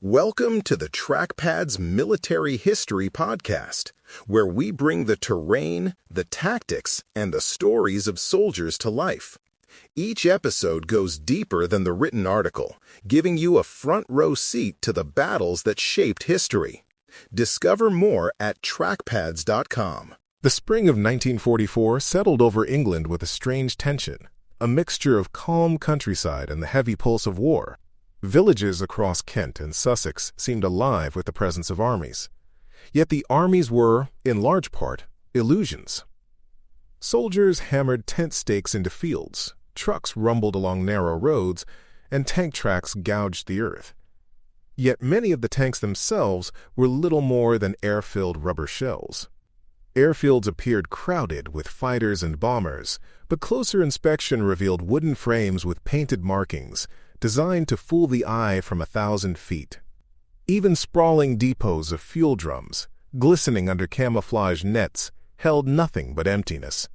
Welcome to the Trackpads Military History Podcast, where we bring the terrain, the tactics, and the stories of soldiers to life. Each episode goes deeper than the written article, giving you a front-row seat to the battles that shaped history. Discover more at trackpads.com. The spring of 1944 settled over England with a strange tension, a mixture of calm countryside and the heavy pulse of war. Villages across Kent and Sussex seemed alive with the presence of armies. Yet the armies were, in large part, illusions. Soldiers hammered tent stakes into fields, trucks rumbled along narrow roads, and tank tracks gouged the earth. Yet many of the tanks themselves were little more than air-filled rubber shells. Airfields appeared crowded with fighters and bombers, but closer inspection revealed wooden frames with painted markings, designed to fool the eye from 1,000 feet. Even sprawling depots of fuel drums, glistening under camouflage nets, held nothing but emptiness.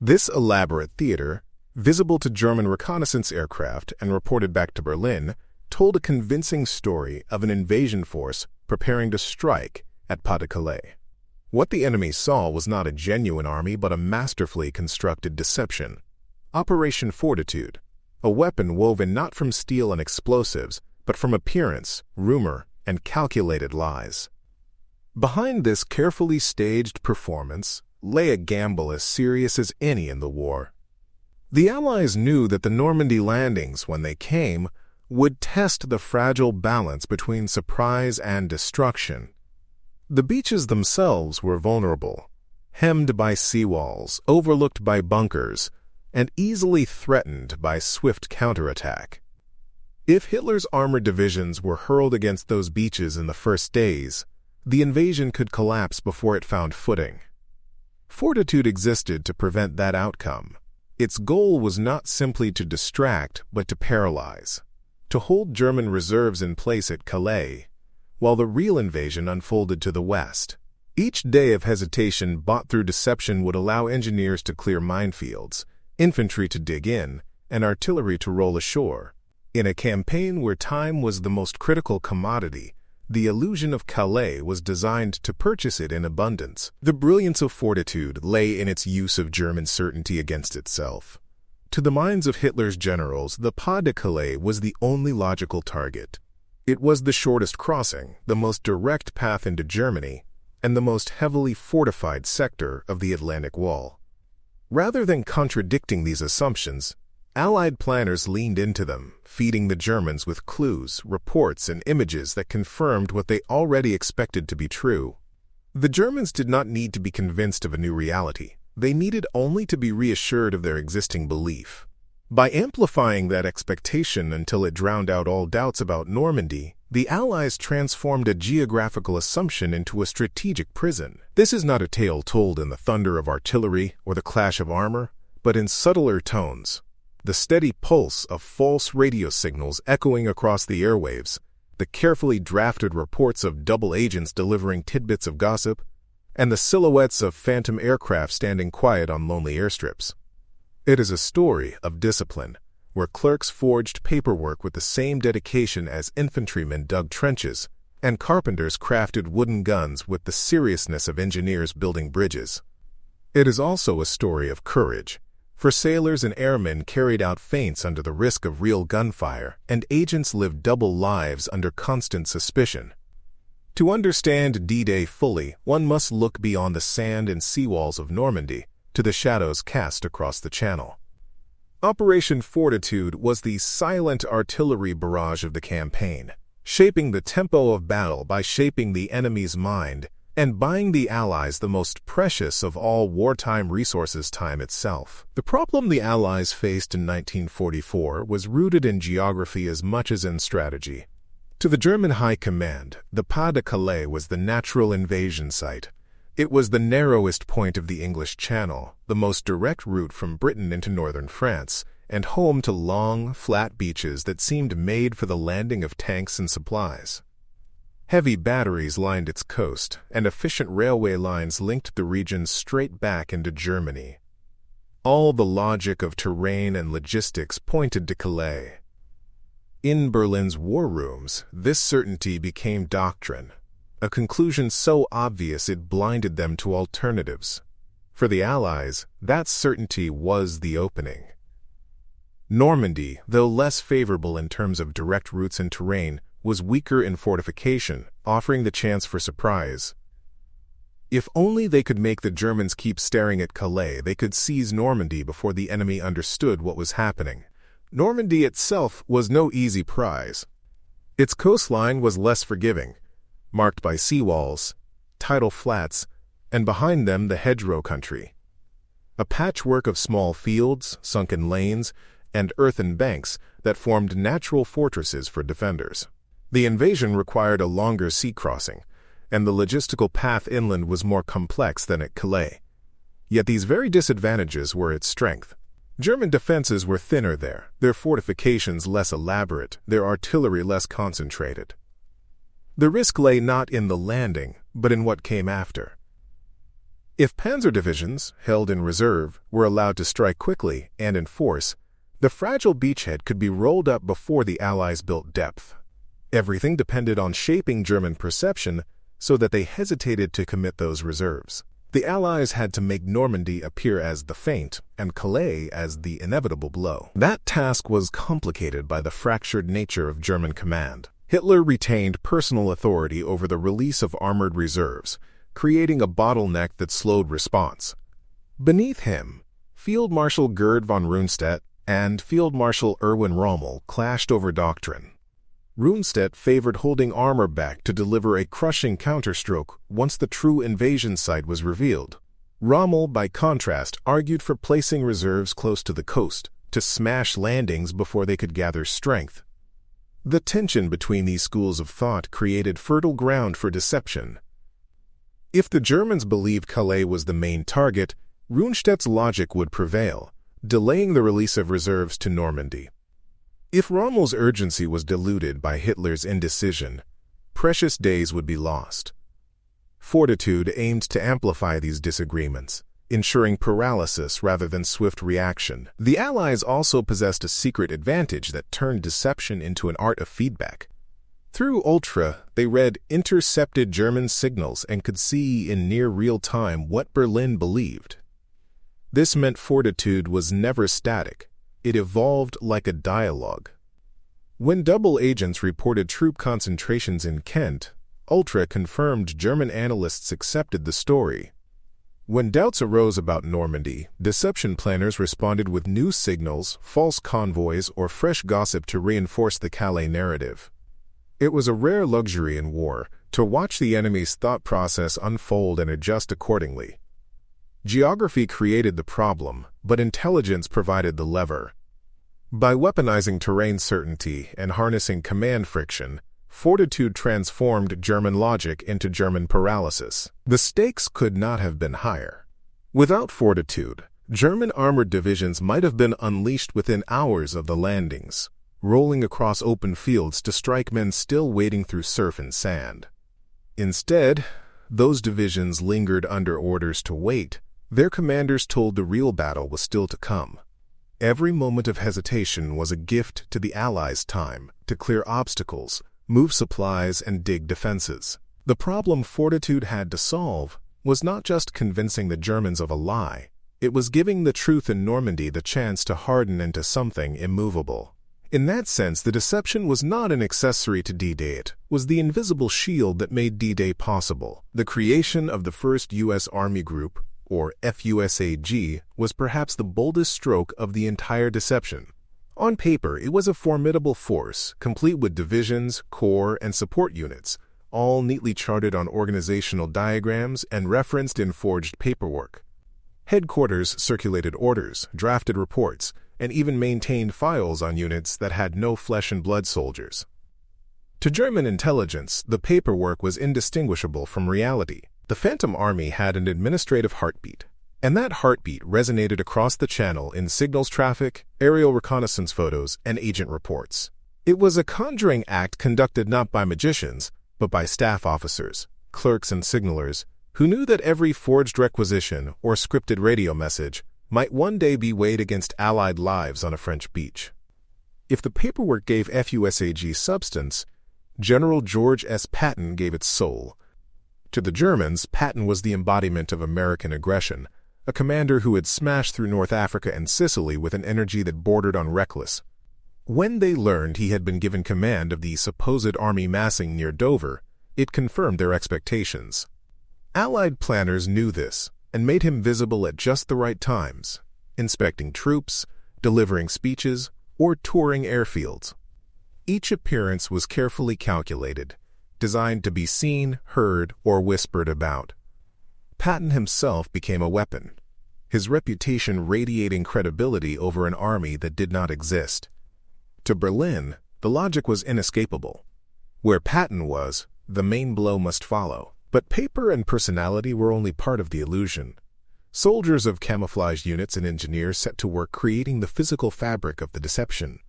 This elaborate theater, visible to German reconnaissance aircraft and reported back to Berlin, told a convincing story of an invasion force preparing to strike at Pas-de-Calais. What the enemy saw was not a genuine army but a masterfully constructed deception. Operation Fortitude, a weapon woven not from steel and explosives, but from appearance, rumor, and calculated lies. Behind this carefully staged performance lay a gamble as serious as any in the war. The Allies knew that the Normandy landings, when they came, would test the fragile balance between surprise and destruction. The beaches themselves were vulnerable, hemmed by seawalls, overlooked by bunkers, and easily threatened by swift counterattack. If Hitler's armored divisions were hurled against those beaches in the first days, the invasion could collapse before it found footing. Fortitude existed to prevent that outcome. Its goal was not simply to distract, but to paralyze, to hold German reserves in place at Calais, while the real invasion unfolded to the west. Each day of hesitation bought through deception would allow engineers to clear minefields, infantry to dig in, and artillery to roll ashore. In a campaign where time was the most critical commodity, the illusion of Calais was designed to purchase it in abundance. The brilliance of Fortitude lay in its use of German certainty against itself. To the minds of Hitler's generals, the Pas-de-Calais was the only logical target. It was the shortest crossing, the most direct path into Germany, and the most heavily fortified sector of the Atlantic Wall. Rather than contradicting these assumptions, Allied planners leaned into them, feeding the Germans with clues, reports, and images that confirmed what they already expected to be true. The Germans did not need to be convinced of a new reality. They needed only to be reassured of their existing belief. By amplifying that expectation until it drowned out all doubts about Normandy, the Allies transformed a geographical assumption into a strategic prison. This is not a tale told in the thunder of artillery or the clash of armor, but in subtler tones. The steady pulse of false radio signals echoing across the airwaves, the carefully drafted reports of double agents delivering tidbits of gossip, and the silhouettes of phantom aircraft standing quiet on lonely airstrips. It is a story of discipline, where clerks forged paperwork with the same dedication as infantrymen dug trenches, and carpenters crafted wooden guns with the seriousness of engineers building bridges. It is also a story of courage, for sailors and airmen carried out feints under the risk of real gunfire, and agents lived double lives under constant suspicion. To understand D-Day fully, one must look beyond the sand and seawalls of Normandy to the shadows cast across the Channel. Operation Fortitude was the silent artillery barrage of the campaign, shaping the tempo of battle by shaping the enemy's mind and buying the Allies the most precious of all wartime resources, time itself. The problem the Allies faced in 1944 was rooted in geography as much as in strategy. To the German High Command, the Pas-de-Calais was the natural invasion site. It was the narrowest point of the English Channel, the most direct route from Britain into northern France, and home to long, flat beaches that seemed made for the landing of tanks and supplies. Heavy batteries lined its coast, and efficient railway lines linked the region straight back into Germany. All the logic of terrain and logistics pointed to Calais. In Berlin's war rooms, this certainty became doctrine, a conclusion so obvious it blinded them to alternatives. For the Allies, that certainty was the opening. Normandy, though less favorable in terms of direct routes and terrain, was weaker in fortification, offering the chance for surprise. If only they could make the Germans keep staring at Calais, they could seize Normandy before the enemy understood what was happening. Normandy itself was no easy prize. Its coastline was less forgiving, marked by seawalls, tidal flats, and behind them the hedgerow country. A patchwork of small fields, sunken lanes, and earthen banks that formed natural fortresses for defenders. The invasion required a longer sea crossing, and the logistical path inland was more complex than at Calais. Yet these very disadvantages were its strength. German defenses were thinner there, their fortifications less elaborate, their artillery less concentrated. The risk lay not in the landing, but in what came after. If panzer divisions, held in reserve, were allowed to strike quickly and in force, the fragile beachhead could be rolled up before the Allies built depth. Everything depended on shaping German perception so that they hesitated to commit those reserves. The Allies had to make Normandy appear as the feint and Calais as the inevitable blow. That task was complicated by the fractured nature of German command. Hitler retained personal authority over the release of armored reserves, creating a bottleneck that slowed response. Beneath him, Field Marshal Gerd von Rundstedt and Field Marshal Erwin Rommel clashed over doctrine. Rundstedt favored holding armor back to deliver a crushing counterstroke once the true invasion site was revealed. Rommel, by contrast, argued for placing reserves close to the coast, to smash landings before they could gather strength. The tension between these schools of thought created fertile ground for deception. If the Germans believed Calais was the main target, Rundstedt's logic would prevail, delaying the release of reserves to Normandy. If Rommel's urgency was diluted by Hitler's indecision, precious days would be lost. Fortitude aimed to amplify these disagreements, ensuring paralysis rather than swift reaction. The Allies also possessed a secret advantage that turned deception into an art of feedback. Through Ultra, they read intercepted German signals and could see in near real time what Berlin believed. This meant Fortitude was never static. It evolved like a dialogue. When double agents reported troop concentrations in Kent, Ultra confirmed German analysts accepted the story. When doubts arose about Normandy, deception planners responded with new signals, false convoys, or fresh gossip to reinforce the Calais narrative. It was a rare luxury in war to watch the enemy's thought process unfold and adjust accordingly. Geography created the problem, but intelligence provided the lever. By weaponizing terrain certainty and harnessing command friction, Fortitude transformed German logic into German paralysis. The stakes could not have been higher. Without Fortitude, German armored divisions might have been unleashed within hours of the landings, rolling across open fields to strike men still wading through surf and sand. Instead, those divisions lingered under orders to wait. Their commanders told the real battle was still to come. Every moment of hesitation was a gift to the Allies' time to clear obstacles, move supplies, and dig defenses. The problem Fortitude had to solve was not just convincing the Germans of a lie. It was giving the truth in Normandy the chance to harden into something immovable. In that sense, the deception was not an accessory to D-Day. It was the invisible shield that made D-Day possible. The creation of the first U.S. Army Group, or FUSAG, was perhaps the boldest stroke of the entire deception. On paper, it was a formidable force, complete with divisions, corps, and support units, all neatly charted on organizational diagrams and referenced in forged paperwork. Headquarters circulated orders, drafted reports, and even maintained files on units that had no flesh-and-blood soldiers. To German intelligence, the paperwork was indistinguishable from reality. The Phantom Army had an administrative heartbeat, and that heartbeat resonated across the channel in signals traffic, aerial reconnaissance photos, and agent reports. It was a conjuring act conducted not by magicians, but by staff officers, clerks, and signalers who knew that every forged requisition or scripted radio message might one day be weighed against Allied lives on a French beach. If the paperwork gave FUSAG substance, General George S. Patton gave it soul. To the Germans, Patton was the embodiment of American aggression, a commander who had smashed through North Africa and Sicily with an energy that bordered on reckless. When they learned he had been given command of the supposed army massing near Dover, it confirmed their expectations. Allied planners knew this and made him visible at just the right times, inspecting troops, delivering speeches, or touring airfields. Each appearance was carefully calculated, designed to be seen, heard, or whispered about. Patton himself became a weapon, his reputation radiating credibility over an army that did not exist. To Berlin, the logic was inescapable. Where Patton was, the main blow must follow. But paper and personality were only part of the illusion. Soldiers of camouflage units and engineers set to work creating the physical fabric of the deception.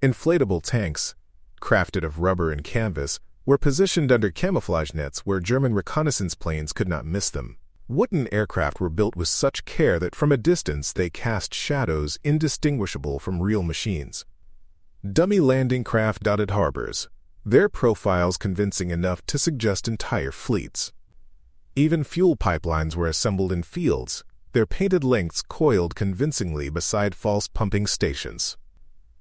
Inflatable tanks, crafted of rubber and canvas, were positioned under camouflage nets where German reconnaissance planes could not miss them. Wooden aircraft were built with such care that from a distance they cast shadows indistinguishable from real machines. Dummy landing craft dotted harbors, their profiles convincing enough to suggest entire fleets. Even fuel pipelines were assembled in fields, their painted lengths coiled convincingly beside false pumping stations.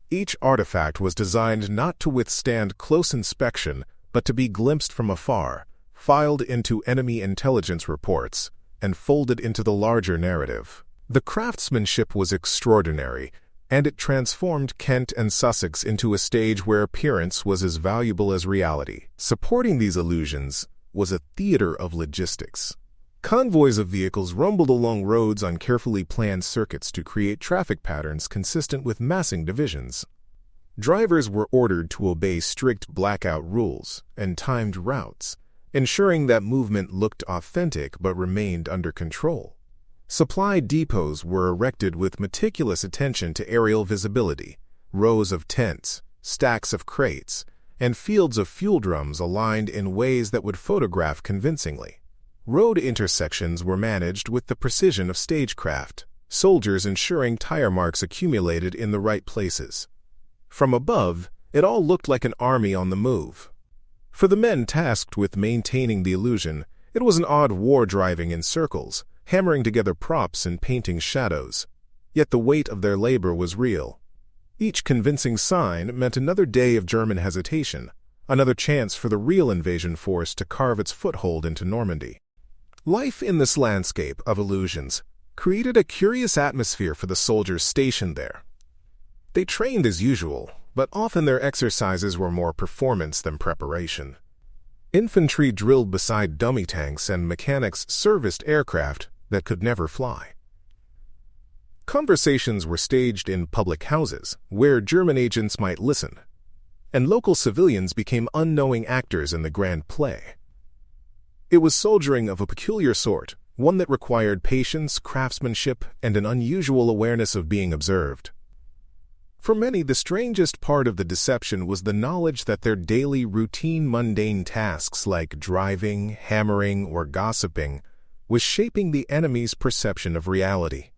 Each artifact was designed not to withstand close inspection, but to be glimpsed from afar, filed into enemy intelligence reports, and folded into the larger narrative. The craftsmanship was extraordinary, and it transformed Kent and Sussex into a stage where appearance was as valuable as reality. Supporting these illusions was a theater of logistics. Convoys of vehicles rumbled along roads on carefully planned circuits to create traffic patterns consistent with massing divisions. Drivers were ordered to obey strict blackout rules and timed routes, ensuring that movement looked authentic but remained under control. Supply depots were erected with meticulous attention to aerial visibility, rows of tents, stacks of crates, and fields of fuel drums aligned in ways that would photograph convincingly. Road intersections were managed with the precision of stagecraft, soldiers ensuring tire marks accumulated in the right places. From above, it all looked like an army on the move. For the men tasked with maintaining the illusion, it was an odd war driving in circles, hammering together props and painting shadows. Yet the weight of their labor was real. Each convincing sign meant another day of German hesitation, another chance for the real invasion force to carve its foothold into Normandy. Life in this landscape of illusions created a curious atmosphere for the soldiers stationed there. They trained as usual, but often their exercises were more performance than preparation. Infantry drilled beside dummy tanks and mechanics serviced aircraft that could never fly. Conversations were staged in public houses, where German agents might listen, and local civilians became unknowing actors in the grand play. It was soldiering of a peculiar sort, one that required patience, craftsmanship, and an unusual awareness of being observed. For many, the strangest part of the deception was the knowledge that their daily routine mundane tasks like driving, hammering, or gossiping was shaping the enemy's perception of reality.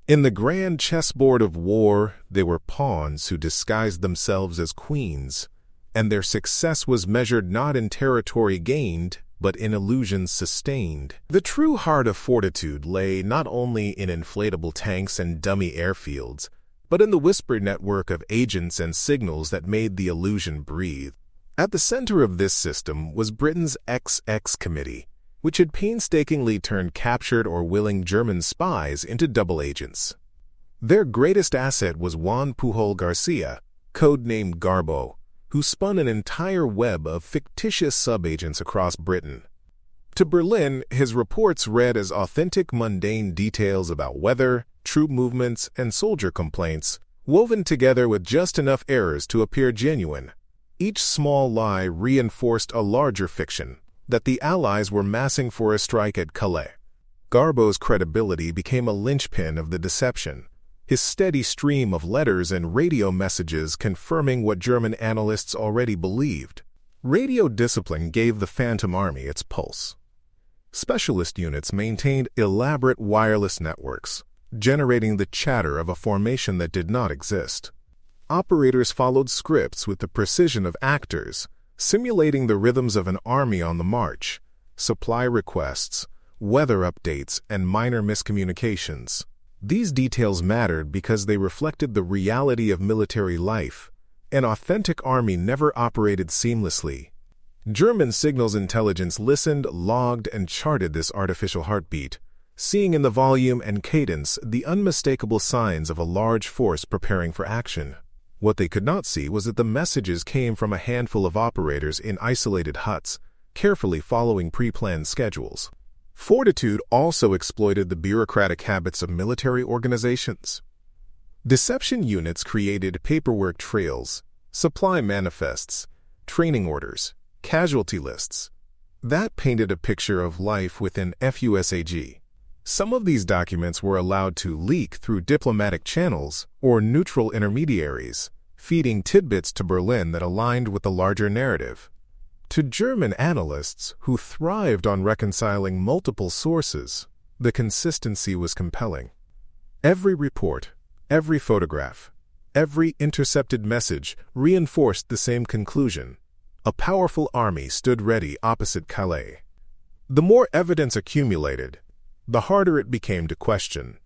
In the grand chessboard of war, they were pawns who disguised themselves as queens, and their success was measured not in territory gained, but in illusions sustained. The true heart of Fortitude lay not only in inflatable tanks and dummy airfields, but in the whispered network of agents and signals that made the illusion breathe. At the center of this system was Britain's XX Committee, which had painstakingly turned captured or willing German spies into double agents. Their greatest asset was Juan Pujol Garcia, codenamed Garbo, who spun an entire web of fictitious sub-agents across Britain. To Berlin, his reports read as authentic mundane details about weather, troop movements, and soldier complaints, woven together with just enough errors to appear genuine. Each small lie reinforced a larger fiction, that the Allies were massing for a strike at Calais. Garbo's credibility became a linchpin of the deception, his steady stream of letters and radio messages confirming what German analysts already believed. Radio discipline gave the Phantom Army its pulse. Specialist units maintained elaborate wireless networks, generating the chatter of a formation that did not exist. Operators followed scripts with the precision of actors, simulating the rhythms of an army on the march, supply requests, weather updates, and minor miscommunications. These details mattered because they reflected the reality of military life. An authentic army never operated seamlessly. German signals intelligence listened, logged, and charted this artificial heartbeat, seeing in the volume and cadence the unmistakable signs of a large force preparing for action. What they could not see was that the messages came from a handful of operators in isolated huts, carefully following pre-planned schedules. Fortitude also exploited the bureaucratic habits of military organizations. Deception units created paperwork trails, supply manifests, training orders, casualty lists. That painted a picture of life within FUSAG. Some of these documents were allowed to leak through diplomatic channels or neutral intermediaries, feeding tidbits to Berlin that aligned with the larger narrative. To German analysts who thrived on reconciling multiple sources, the consistency was compelling. Every report, every photograph, every intercepted message reinforced the same conclusion. A powerful army stood ready opposite Calais. The more evidence accumulated, the harder it became to question.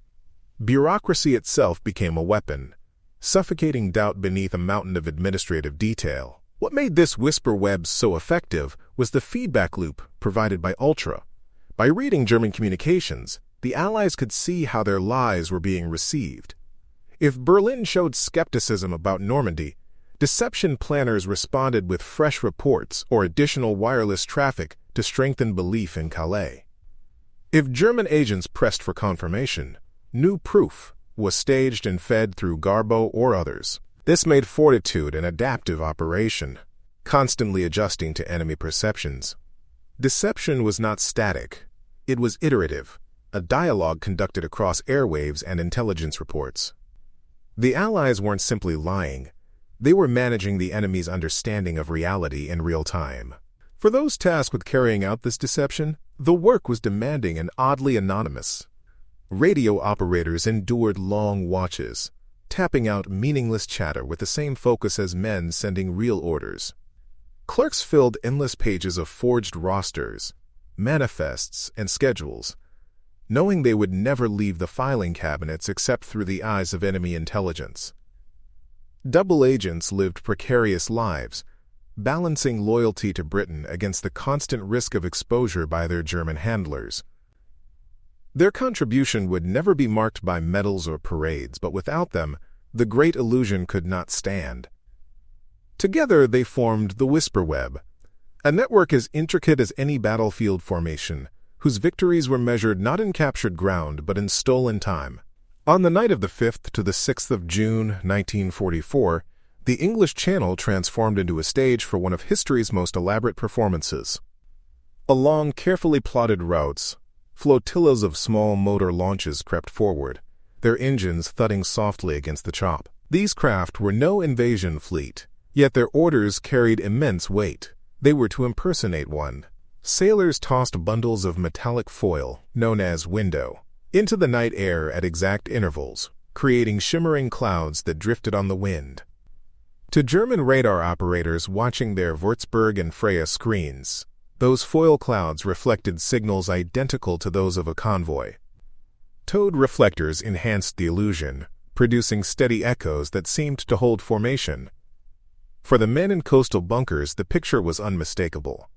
Bureaucracy itself became a weapon, suffocating doubt beneath a mountain of administrative detail. What made this whisper web so effective was the feedback loop provided by Ultra. By reading German communications, the Allies could see how their lies were being received. If Berlin showed skepticism about Normandy, deception planners responded with fresh reports or additional wireless traffic to strengthen belief in Calais. If German agents pressed for confirmation, new proof was staged and fed through Garbo or others. This made Fortitude an adaptive operation, constantly adjusting to enemy perceptions. Deception was not static. It was iterative, a dialogue conducted across airwaves and intelligence reports. The Allies weren't simply lying. They were managing the enemy's understanding of reality in real time. For those tasked with carrying out this deception, the work was demanding and oddly anonymous. Radio operators endured long watches, tapping out meaningless chatter with the same focus as men sending real orders. Clerks filled endless pages of forged rosters, manifests, and schedules, knowing they would never leave the filing cabinets except through the eyes of enemy intelligence. Double agents lived precarious lives, balancing loyalty to Britain against the constant risk of exposure by their German handlers. Their contribution would never be marked by medals or parades, but without them, the great illusion could not stand. Together they formed the Whisper Web, a network as intricate as any battlefield formation, whose victories were measured not in captured ground but in stolen time. On the night of the 5th to the 6th of June 1944, the English Channel transformed into a stage for one of history's most elaborate performances. Along carefully plotted routes, flotillas of small motor launches crept forward, their engines thudding softly against the chop. These craft were no invasion fleet, yet their orders carried immense weight. They were to impersonate one. Sailors tossed bundles of metallic foil, known as window, into the night air at exact intervals, creating shimmering clouds that drifted on the wind. To German radar operators watching their Würzburg and Freya screens, those foil clouds reflected signals identical to those of a convoy. Towed reflectors enhanced the illusion, producing steady echoes that seemed to hold formation. For the men in coastal bunkers, the picture was unmistakable.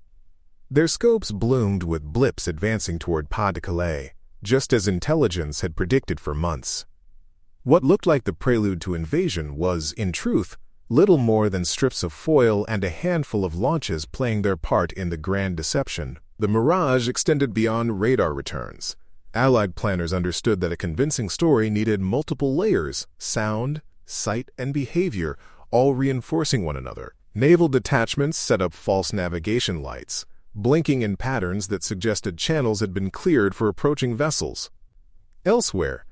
Their scopes bloomed with blips advancing toward Pas de Calais, just as intelligence had predicted for months. What looked like the prelude to invasion was, in truth, little more than strips of foil and a handful of launches playing their part in the grand deception. The mirage extended beyond radar returns. Allied planners understood that a convincing story needed multiple layers: sound, sight, and behavior, all reinforcing one another. Naval detachments set up false navigation lights, blinking in patterns that suggested channels had been cleared for approaching vessels. Elsewhere,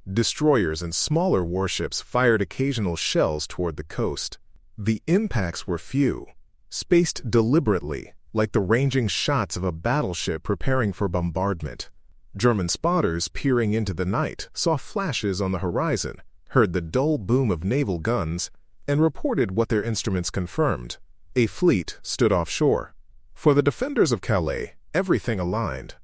destroyers and smaller warships fired occasional shells toward the coast. The impacts were few, spaced deliberately, like the ranging shots of a battleship preparing for bombardment. German spotters peering into the night saw flashes on the horizon, heard the dull boom of naval guns, and reported what their instruments confirmed. A fleet stood offshore. For the defenders of Calais, everything aligned.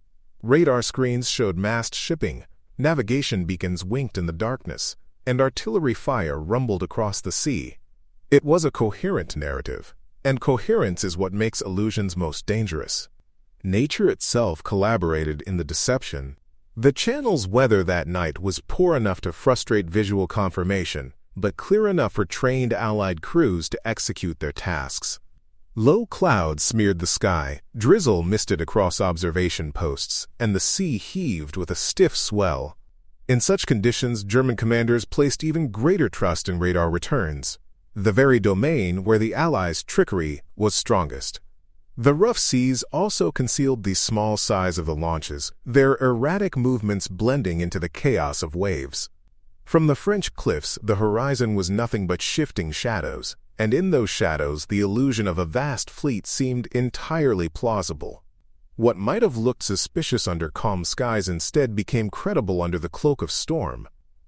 Radar screens showed massed shipping, navigation beacons winked in the darkness, and artillery fire rumbled across the sea. It was a coherent narrative, and coherence is what makes illusions most dangerous. Nature itself collaborated in the deception. The Channel's weather that night was poor enough to frustrate visual confirmation, but clear enough for trained Allied crews to execute their tasks. Low clouds smeared the sky, drizzle misted across observation posts, and the sea heaved with a stiff swell. In such conditions, German commanders placed even greater trust in radar returns, the very domain where the Allies' trickery was strongest. The rough seas also concealed the small size of the launches, their erratic movements blending into the chaos of waves. From the French cliffs, the horizon was nothing but shifting shadows, and in those shadows the illusion of a vast fleet seemed entirely plausible. What might have looked suspicious under calm skies instead became credible under the cloak of storm.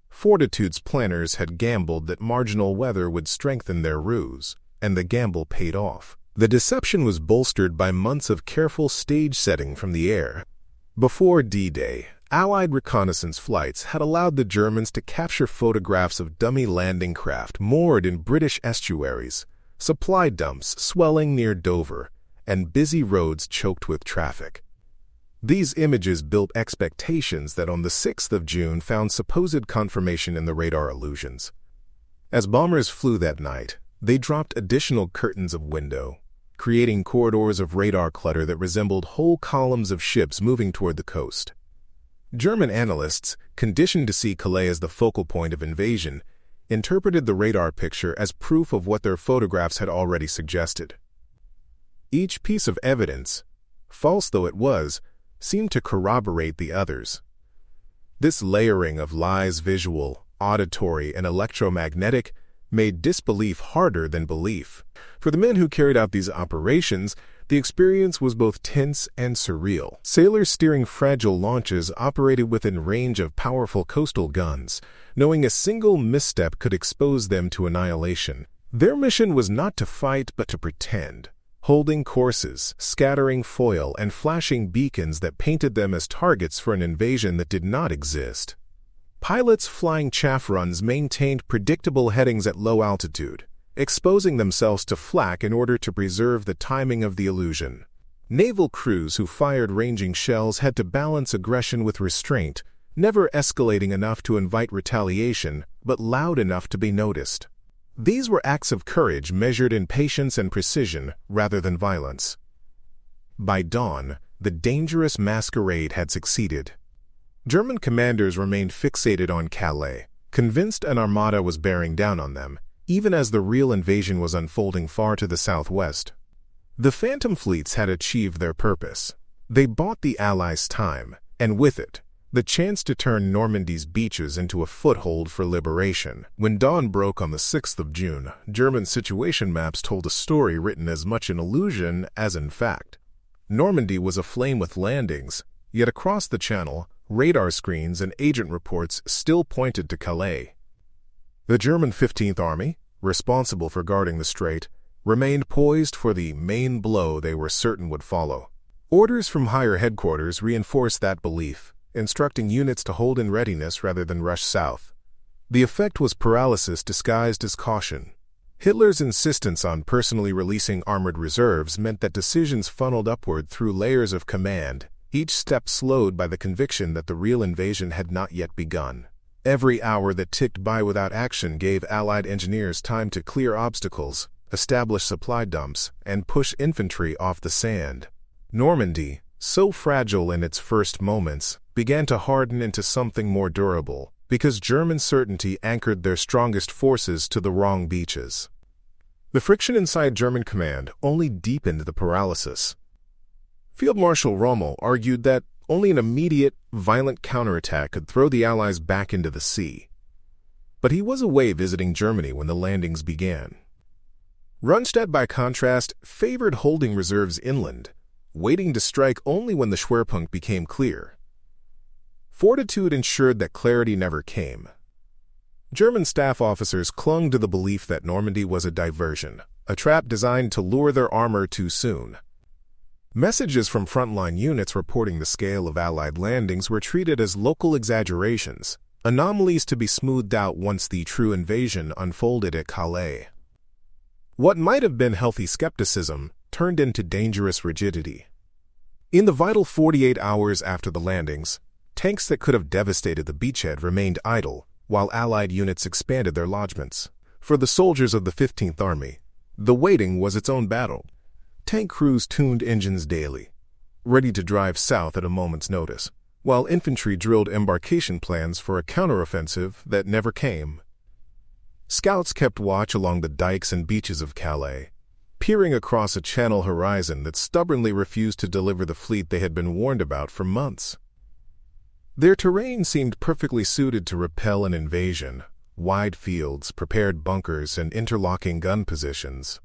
Fortitude's planners had gambled that marginal weather would strengthen their ruse, and the gamble paid off. The deception was bolstered by months of careful stage setting from the air. Before D-Day, Allied reconnaissance flights had allowed the Germans to capture photographs of dummy landing craft moored in British estuaries, supply dumps swelling near Dover, and busy roads choked with traffic. These images built expectations that on the 6th of June found supposed confirmation in the radar illusions. As bombers flew that night, they dropped additional curtains of window, creating corridors of radar clutter that resembled whole columns of ships moving toward the coast. German analysts, conditioned to see Calais as the focal point of invasion, interpreted the radar picture as proof of what their photographs had already suggested. Each piece of evidence, false though it was, seemed to corroborate the others. This layering of lies, visual, auditory, and electromagnetic, made disbelief harder than belief. For the men who carried out these operations, the experience was both tense and surreal. Sailors steering fragile launches operated within range of powerful coastal guns, knowing a single misstep could expose them to annihilation. Their mission was not to fight but to pretend, holding courses, scattering foil, and flashing beacons that painted them as targets for an invasion that did not exist. Pilots flying chaff runs maintained predictable headings at low altitude, exposing themselves to flak in order to preserve the timing of the illusion. Naval crews who fired ranging shells had to balance aggression with restraint, never escalating enough to invite retaliation, but loud enough to be noticed. These were acts of courage measured in patience and precision rather than violence. By dawn, the dangerous masquerade had succeeded. German commanders remained fixated on Calais, convinced an armada was bearing down on them, even as the real invasion was unfolding far to the southwest. The phantom fleets had achieved their purpose. They bought the Allies time, and with it, the chance to turn Normandy's beaches into a foothold for liberation. When dawn broke on the 6th of June, German situation maps told a story written as much in illusion as in fact. Normandy was aflame with landings, yet across the Channel, radar screens and agent reports still pointed to Calais. The German 15th Army, responsible for guarding the strait, remained poised for the main blow they were certain would follow. Orders from higher headquarters reinforced that belief, instructing units to hold in readiness rather than rush south. The effect was paralysis disguised as caution. Hitler's insistence on personally releasing armored reserves meant that decisions funneled upward through layers of command, each step slowed by the conviction that the real invasion had not yet begun. Every hour that ticked by without action gave Allied engineers time to clear obstacles, establish supply dumps, and push infantry off the sand. Normandy, so fragile in its first moments, began to harden into something more durable, because German certainty anchored their strongest forces to the wrong beaches. The friction inside German command only deepened the paralysis. Field Marshal Rommel argued that only an immediate, violent counterattack could throw the Allies back into the sea. But he was away visiting Germany when the landings began. Rundstedt, by contrast, favored holding reserves inland, waiting to strike only when the Schwerpunkt became clear. Fortitude ensured that clarity never came. German staff officers clung to the belief that Normandy was a diversion, a trap designed to lure their armor too soon. Messages from frontline units reporting the scale of Allied landings were treated as local exaggerations, anomalies to be smoothed out once the true invasion unfolded at Calais. What might have been healthy skepticism turned into dangerous rigidity. In the vital 48 hours after the landings, tanks that could have devastated the beachhead remained idle, while Allied units expanded their lodgements. For the soldiers of the 15th Army, the waiting was its own battle. Tank crews tuned engines daily, ready to drive south at a moment's notice, while infantry drilled embarkation plans for a counteroffensive that never came. Scouts kept watch along the dikes and beaches of Calais, peering across a channel horizon that stubbornly refused to deliver the fleet they had been warned about for months. Their terrain seemed perfectly suited to repel an invasion: wide fields, prepared bunkers, and interlocking gun positions.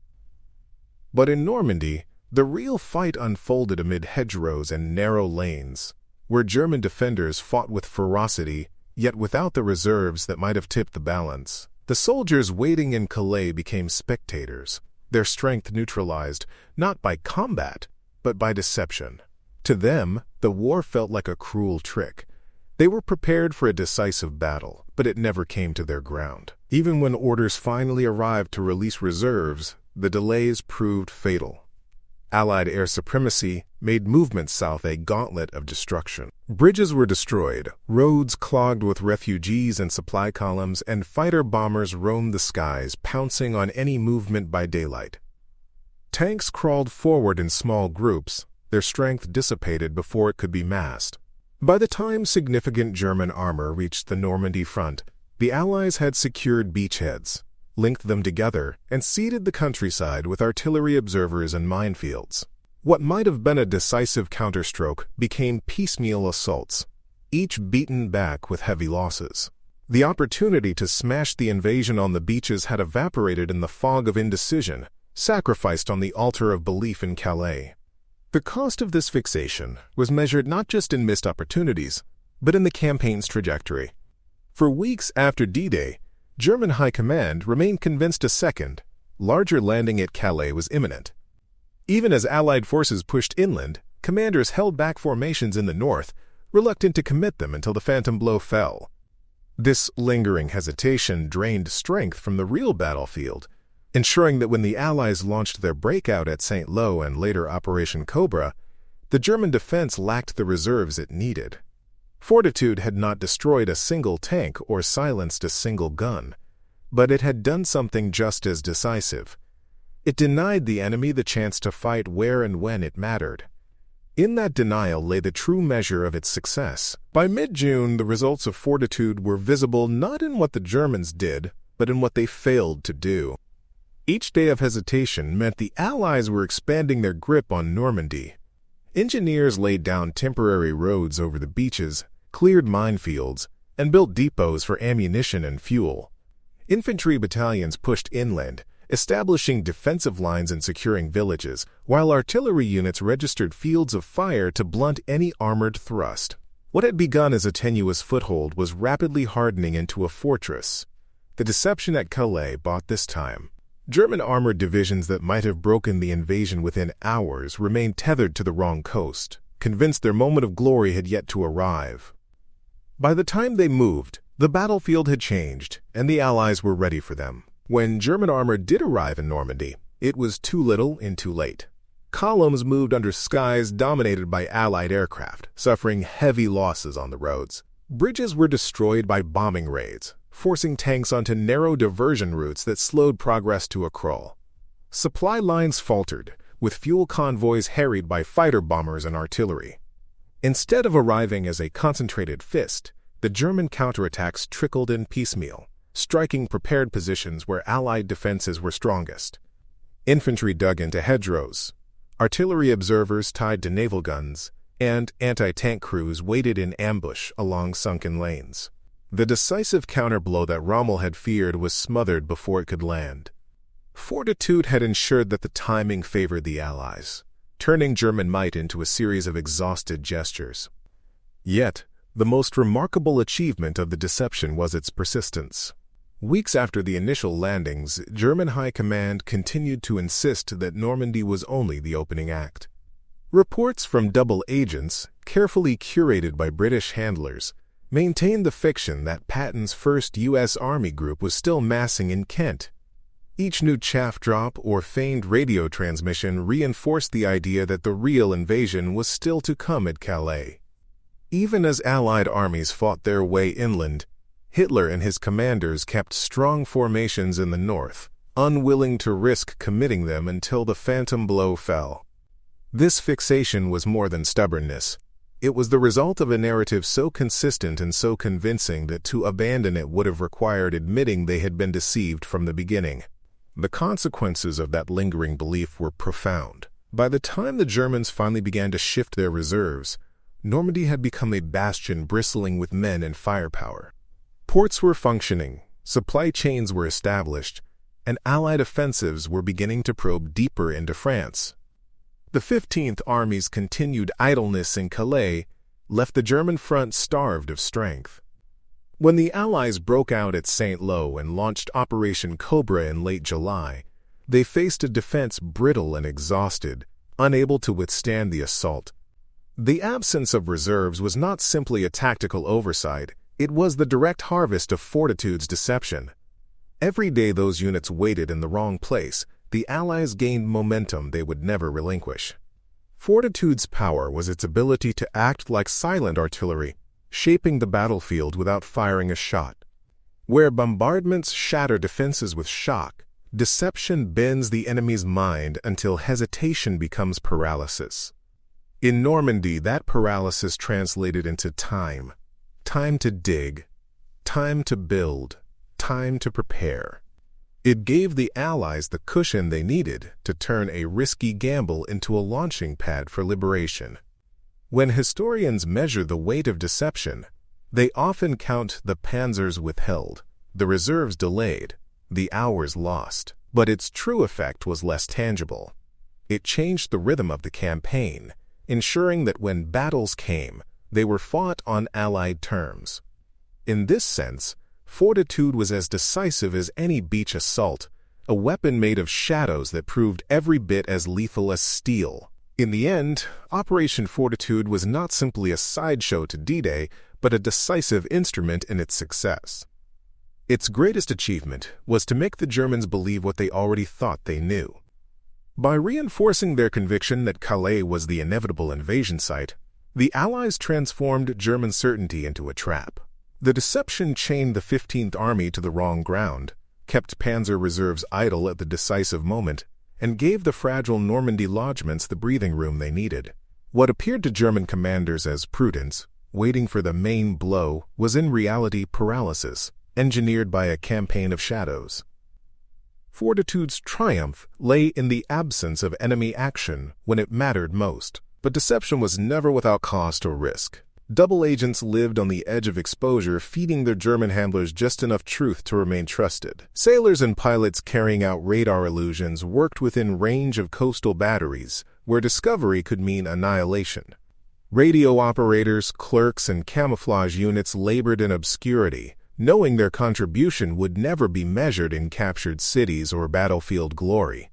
But in Normandy, the real fight unfolded amid hedgerows and narrow lanes, where German defenders fought with ferocity, yet without the reserves that might have tipped the balance. The soldiers waiting in Calais became spectators, their strength neutralized not by combat, but by deception. To them, the war felt like a cruel trick. They were prepared for a decisive battle, but it never came to their ground. Even when orders finally arrived to release reserves, the delays proved fatal. Allied air supremacy made movement south a gauntlet of destruction. Bridges were destroyed, roads clogged with refugees and supply columns, and fighter-bombers roamed the skies, pouncing on any movement by daylight. Tanks crawled forward in small groups, their strength dissipated before it could be massed. By the time significant German armor reached the Normandy front, the Allies had secured beachheads, linked them together, and seeded the countryside with artillery observers and minefields. What might have been a decisive counterstroke became piecemeal assaults, each beaten back with heavy losses. The opportunity to smash the invasion on the beaches had evaporated in the fog of indecision, sacrificed on the altar of belief in Calais. The cost of this fixation was measured not just in missed opportunities, but in the campaign's trajectory. For weeks after D-Day, German high command remained convinced a second, larger landing at Calais was imminent. Even as Allied forces pushed inland, commanders held back formations in the north, reluctant to commit them until the phantom blow fell. This lingering hesitation drained strength from the real battlefield, ensuring that when the Allies launched their breakout at St. Lo and later Operation Cobra, the German defense lacked the reserves it needed. Fortitude had not destroyed a single tank or silenced a single gun, but it had done something just as decisive. It denied the enemy the chance to fight where and when it mattered. In that denial lay the true measure of its success. By mid-June, the results of Fortitude were visible not in what the Germans did, but in what they failed to do. Each day of hesitation meant the Allies were expanding their grip on Normandy. Engineers laid down temporary roads over the beaches, cleared minefields, and built depots for ammunition and fuel. Infantry battalions pushed inland, establishing defensive lines and securing villages, while artillery units registered fields of fire to blunt any armored thrust. What had begun as a tenuous foothold was rapidly hardening into a fortress. The deception at Calais bought this time. German armored divisions that might have broken the invasion within hours remained tethered to the wrong coast, convinced their moment of glory had yet to arrive. By the time they moved, the battlefield had changed, and the Allies were ready for them. When German armor did arrive in Normandy, it was too little and too late. Columns moved under skies dominated by Allied aircraft, suffering heavy losses on the roads. Bridges were destroyed by bombing raids, forcing tanks onto narrow diversion routes that slowed progress to a crawl. Supply lines faltered, with fuel convoys harried by fighter bombers and artillery. Instead of arriving as a concentrated fist, the German counterattacks trickled in piecemeal, striking prepared positions where Allied defenses were strongest. Infantry dug into hedgerows, artillery observers tied to naval guns, and anti-tank crews waited in ambush along sunken lanes. The decisive counterblow that Rommel had feared was smothered before it could land. Fortitude had ensured that the timing favored the Allies, turning German might into a series of exhausted gestures. Yet, the most remarkable achievement of the deception was its persistence. Weeks after the initial landings, German High Command continued to insist that Normandy was only the opening act. Reports from double agents, carefully curated by British handlers, maintained the fiction that Patton's first U.S. Army group was still massing in Kent. Each new chaff drop or feigned radio transmission reinforced the idea that the real invasion was still to come at Calais. Even as Allied armies fought their way inland, Hitler and his commanders kept strong formations in the north, unwilling to risk committing them until the phantom blow fell. This fixation was more than stubbornness. It was the result of a narrative so consistent and so convincing that to abandon it would have required admitting they had been deceived from the beginning. The consequences of that lingering belief were profound. By the time the Germans finally began to shift their reserves, Normandy had become a bastion bristling with men and firepower. Ports were functioning, supply chains were established, and Allied offensives were beginning to probe deeper into France. The 15th Army's continued idleness in Calais left the German front starved of strength. When the Allies broke out at Saint-Lô and launched Operation Cobra in late July, they faced a defense brittle and exhausted, unable to withstand the assault. The absence of reserves was not simply a tactical oversight, it was the direct harvest of Fortitude's deception. Every day those units waited in the wrong place, the Allies gained momentum they would never relinquish. Fortitude's power was its ability to act like silent artillery, shaping the battlefield without firing a shot. Where bombardments shatter defenses with shock, deception bends the enemy's mind until hesitation becomes paralysis. In Normandy, that paralysis translated into time. Time to dig, time to build, time to prepare. It gave the Allies the cushion they needed to turn a risky gamble into a launching pad for liberation. When historians measure the weight of deception, they often count the panzers withheld, the reserves delayed, the hours lost. But its true effect was less tangible. It changed the rhythm of the campaign, ensuring that when battles came, they were fought on Allied terms. In this sense, Fortitude was as decisive as any beach assault, a weapon made of shadows that proved every bit as lethal as steel. In the end, Operation Fortitude was not simply a sideshow to D-Day, but a decisive instrument in its success. Its greatest achievement was to make the Germans believe what they already thought they knew. By reinforcing their conviction that Calais was the inevitable invasion site, the Allies transformed German certainty into a trap. The deception chained the 15th Army to the wrong ground, kept panzer reserves idle at the decisive moment, and gave the fragile Normandy lodgements the breathing room they needed. What appeared to German commanders as prudence, waiting for the main blow, was in reality paralysis, engineered by a campaign of shadows. Fortitude's triumph lay in the absence of enemy action when it mattered most. But deception was never without cost or risk. Double agents lived on the edge of exposure, feeding their German handlers just enough truth to remain trusted. Sailors and pilots carrying out radar illusions worked within range of coastal batteries, where discovery could mean annihilation. Radio operators, clerks, and camouflage units labored in obscurity, knowing their contribution would never be measured in captured cities or battlefield glory.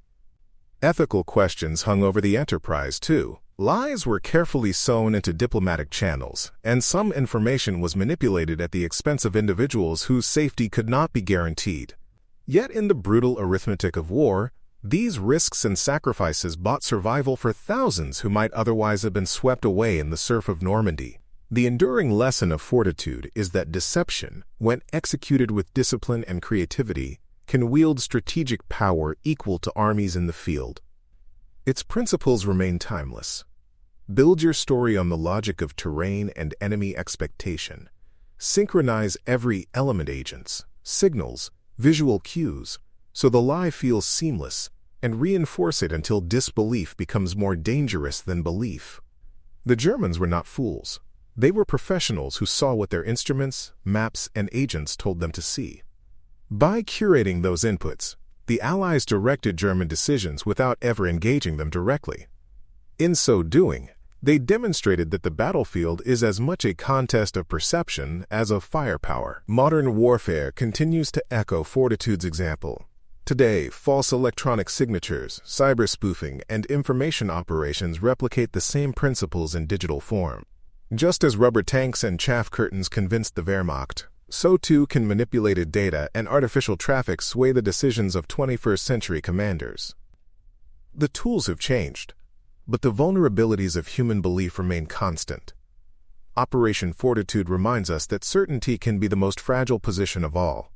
Ethical questions hung over the enterprise, too. Lies were carefully sewn into diplomatic channels, and some information was manipulated at the expense of individuals whose safety could not be guaranteed. Yet in the brutal arithmetic of war, these risks and sacrifices bought survival for thousands who might otherwise have been swept away in the surf of Normandy. The enduring lesson of Fortitude is that deception, when executed with discipline and creativity, can wield strategic power equal to armies in the field. Its principles remain timeless. Build your story on the logic of terrain and enemy expectation. Synchronize every element agents, signals, visual cues, so the lie feels seamless, and reinforce it until disbelief becomes more dangerous than belief. The Germans were not fools. They were professionals who saw what their instruments, maps, and agents told them to see. By curating those inputs, the Allies directed German decisions without ever engaging them directly. In so doing, They demonstrated that the battlefield is as much a contest of perception as of firepower. Modern warfare continues to echo Fortitude's example. Today, false electronic signatures, cyber spoofing, and information operations replicate the same principles in digital form. Just as rubber tanks and chaff curtains convinced the Wehrmacht, so too can manipulated data and artificial traffic sway the decisions of 21st century commanders. The tools have changed, but the vulnerabilities of human belief remain constant. Operation Fortitude reminds us that certainty can be the most fragile position of all.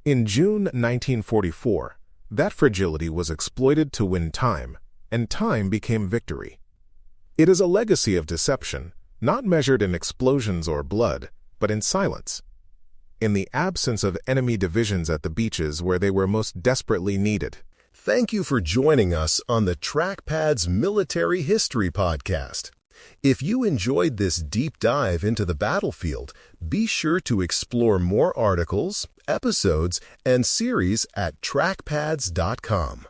In June 1944, that fragility was exploited to win time, and time became victory. It is a legacy of deception, not measured in explosions or blood, but in silence. In the absence of enemy divisions at the beaches where they were most desperately needed. Thank you for joining us on the Trackpads Military History Podcast. If you enjoyed this deep dive into the battlefield, be sure to explore more articles, episodes, and series at trackpads.com.